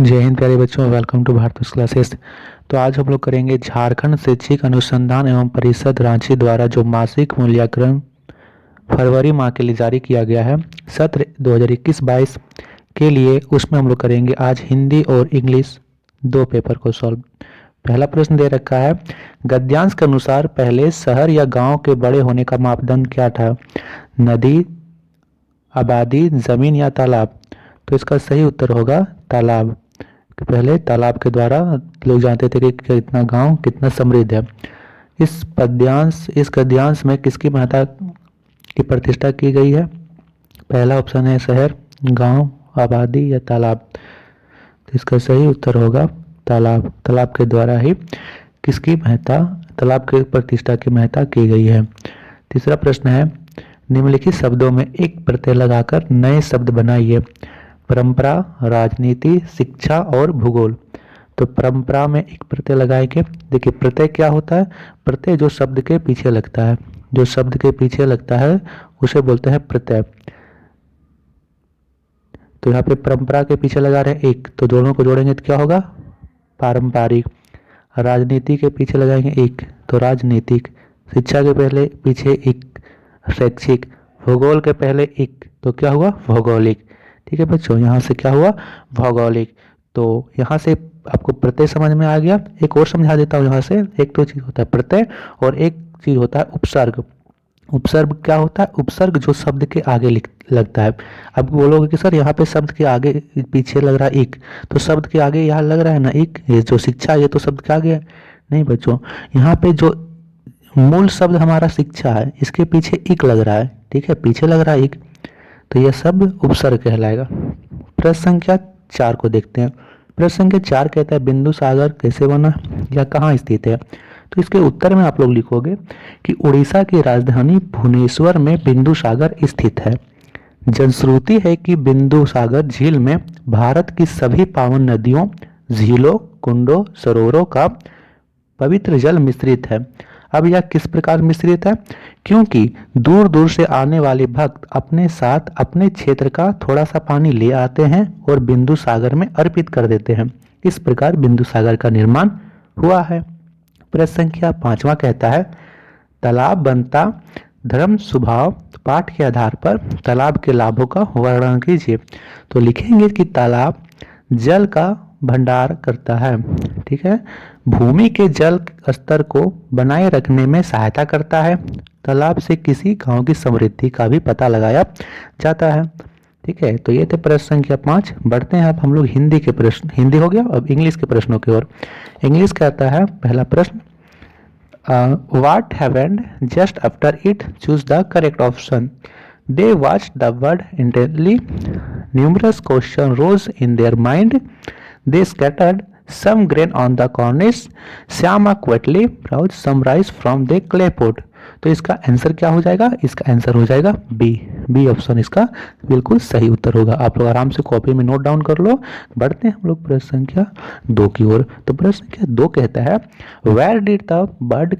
जय हिंद प्यारे बच्चों, वेलकम टू भारत क्लासेस। तो आज हम लोग करेंगे झारखंड शैक्षिक अनुसंधान एवं परिषद रांची द्वारा जो मासिक मूल्यांकन फरवरी माह के लिए जारी किया गया है सत्र 2021-22 के लिए, उसमें हम लोग करेंगे आज हिंदी और इंग्लिश दो पेपर को सॉल्व। पहला प्रश्न दे रखा है, गद्यांश के अनुसार पहले शहर या गांव के बड़े होने का मापदंड क्या था? नदी, आबादी, जमीन या तालाब? तो इसका सही उत्तर होगा तालाब। पहले तालाब के द्वारा लोग जानते थे कि कितना गांव कितना समृद्ध है। इस गद्यांश में किसकी महत्ता की प्रतिष्ठा की गई है? पहला ऑप्शन है शहर, गांव, आबादी या तालाब। तो इसका सही उत्तर होगा तालाब। तालाब के द्वारा ही किसकी महत्ता, तालाब के प्रतिष्ठा की महत्ता की गई है। तीसरा प्रश्न है, निम्नलिखित शब्दों में एक प्रत्यय लगाकर नए शब्द बनाइए। परंपरा, राजनीति, शिक्षा और भूगोल। तो परंपरा में एक प्रत्यय लगाएंगे। देखिए प्रत्यय क्या होता है? प्रत्यय जो शब्द के पीछे लगता है, जो शब्द के पीछे लगता है उसे बोलते हैं प्रत्यय। तो यहाँ पे परंपरा के पीछे लगा रहे हैं एक, तो दोनों को जोड़ेंगे तो क्या होगा? पारंपरिक। राजनीति के पीछे लगाएंगे एक, तो राजनीतिक। शिक्षा के पहले पीछे एक, शैक्षिक। भूगोल के पहले एक, तो क्या हुआ? भौगोलिक। ठीक है बच्चों, यहाँ से क्या हुआ? भौगोलिक। तो यहाँ से आपको प्रत्यय समझ में आ गया। एक और समझा देता हूँ यहाँ से। एक तो चीज होता है प्रत्यय और एक चीज होता है उपसर्ग। उपसर्ग क्या होता है? उपसर्ग जो शब्द के आगे लगता है। अब बोलोगे कि सर यहाँ पे शब्द के आगे पीछे लग रहा है एक, तो शब्द के आगे यहाँ लग रहा है ना एक, ये जो शिक्षा ये तो शब्द के आगे है। नहीं बच्चों, यहाँ पे जो मूल शब्द हमारा शिक्षा है इसके पीछे एक लग रहा है। ठीक है, पीछे लग रहा है एक, तो यह शब्द उपसर्ग कहलाएगा। प्रश्न संख्या 4 को देखते हैं। प्रश्न संख्या 4 कहता है, बिंदु सागर कैसे बना या कहाँ स्थित है? तो इसके उत्तर में आप लोग लिखोगे कि उड़ीसा की राजधानी भुवनेश्वर में बिंदु सागर स्थित है। जनश्रुति है कि बिंदु सागर झील में भारत की सभी पावन नदियों, झीलों, कुंडों, सरोवरों का पवित्र जल मिश्रित है। अब यह किस प्रकार मिश्रित है? क्योंकि दूर दूर से आने वाले भक्त अपने साथ अपने क्षेत्र का थोड़ा सा पानी ले आते हैं और बिंदु सागर में अर्पित कर देते हैं। इस प्रकार बिंदु सागर का निर्माण हुआ है। प्रश्न संख्या 5वां कहता है, तालाब बनता धर्म स्वभाव पाठ के आधार पर तालाब के लाभों का वर्णन कीजिए। तो लिखेंगे कि तालाब जल का भंडार करता है। ठीक है, भूमि के जल स्तर को बनाए रखने में सहायता करता है। तालाब से किसी गांव की समृद्धि का भी पता लगाया जाता है। ठीक है, तो ये थे प्रश्न संख्या 5। बढ़ते हैं अब हम लोग हिंदी के प्रश्न। हिंदी हो गया, अब इंग्लिश के प्रश्नों की ओर। इंग्लिश कहता है पहला प्रश्न, what happened just after it? Choose the correct option. They watched the bird intently. Numerous questions rose in their mind. They scattered some grain on the cornice. Syama quietly browsed some rice from the clay pot. तो इसका answer क्या हो जाएगा? इसका answer हो जाएगा B. B option इसका बिल्कुल सही उत्तर होगा। आप लोग आराम से कॉपी में नोट डाउन कर लो। बढ़ते हैं हम लोग प्रश्न संख्या 2 की ओर। तो प्रश्न संख्या 2 कहता है, where did the bird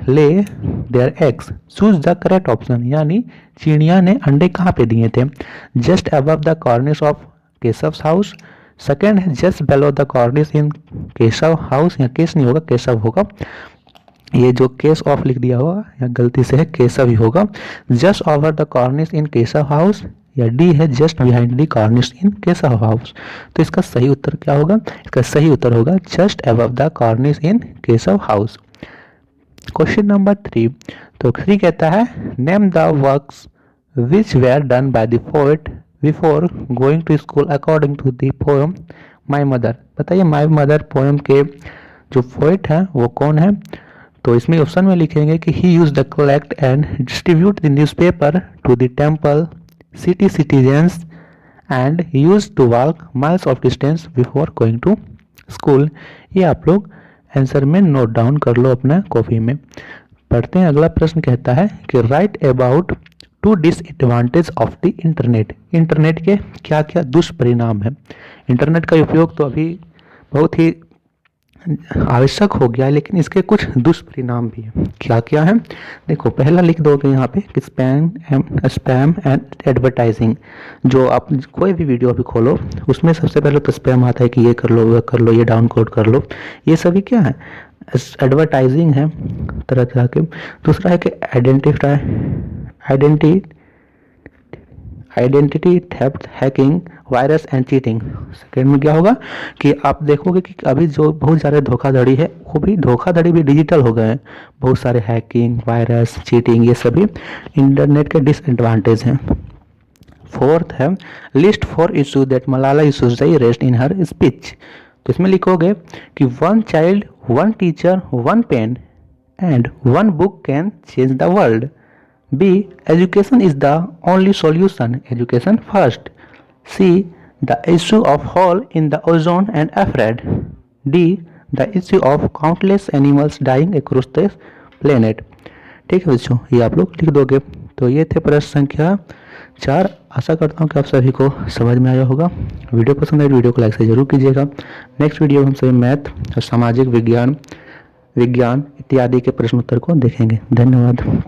lay their eggs? Choose the correct option. यानी चिड़िया ने अंडे कहाँ पे दिए थे? Just above the cornice of Keshav house. Second है just below the cornice in Keshav house. या केस नहीं होगा, केशव होगा। ये जो केस ऑफ लिख दिया होगा या गलती से है, केशव ही होगा। Just over the cornice in Keshav house, या डी है just behind the cornice in Keshav house. तो इसका सही उत्तर क्या होगा? इसका सही उत्तर होगा just above the cornice in Keshav house. Question number 3। तो 3 कहता है, name the works which were done by the poet before going to school according to the poem my mother. बताइए माई मदर पोएम के जो पोएट है वो कौन है? तो इसमें ऑप्शन में लिखेंगे कि he used to collect and distribute the newspaper to the temple city citizens and used to walk miles of distance before going to school. ये आप लोग आंसर में नोट डाउन कर लो अपना कॉपी में। पढ़ते हैं, अगला प्रश्न कहता है कि right about 2 disadvantage of the internet. Internet के क्या क्या दुष्परिणाम है? इंटरनेट का उपयोग तो अभी बहुत ही आवश्यक हो गया है, लेकिन इसके कुछ दुष्परिणाम भी हैं। क्या क्या है देखो, पहला लिख दोगे यहाँ पे कि स्पैम एंड एडवर्टाइजिंग। जो आप कोई भी वीडियो भी खोलो उसमें सबसे पहले तो स्पैम आता है कि ये कर लो, वो कर लो, ये डाउनलोड कर लो, ये सभी क्या है, एडवर्टाइजिंग है तरह तरह के। दूसरा है कि identity theft, hacking, virus and cheating. Second में क्या होगा कि आप देखोगे कि अभी जो बहुत सारे धोखाधड़ी है, वो भी धोखाधड़ी भी डिजिटल हो गए हैं। बहुत सारे हैकिंग, वायरस, चीटिंग, ये सभी इंटरनेट के डिसएडवांटेज हैं। फोर्थ है list four issue that Malala Yousafzai raised in her speech. तो इसमें लिखोगे कि one child, one teacher, one pen and one book can change the world. B. Education is the only solution. Education first. C. The issue of hole in the ozone and afraid. D. The issue of countless animals dying across the planet. ठीक है बच्चों, ये आप लोग लिख दोगे। तो ये थे प्रश्न संख्या 4। आशा करता हूँ कि आप सभी को समझ में आया होगा। वीडियो पसंद आए वीडियो को लाइक से जरूर कीजिएगा। नेक्स्ट वीडियो में हम सभी मैथ और सामाजिक विज्ञान इत्यादि के प्रश्न उत्तर को देखेंगे। धन्यवाद।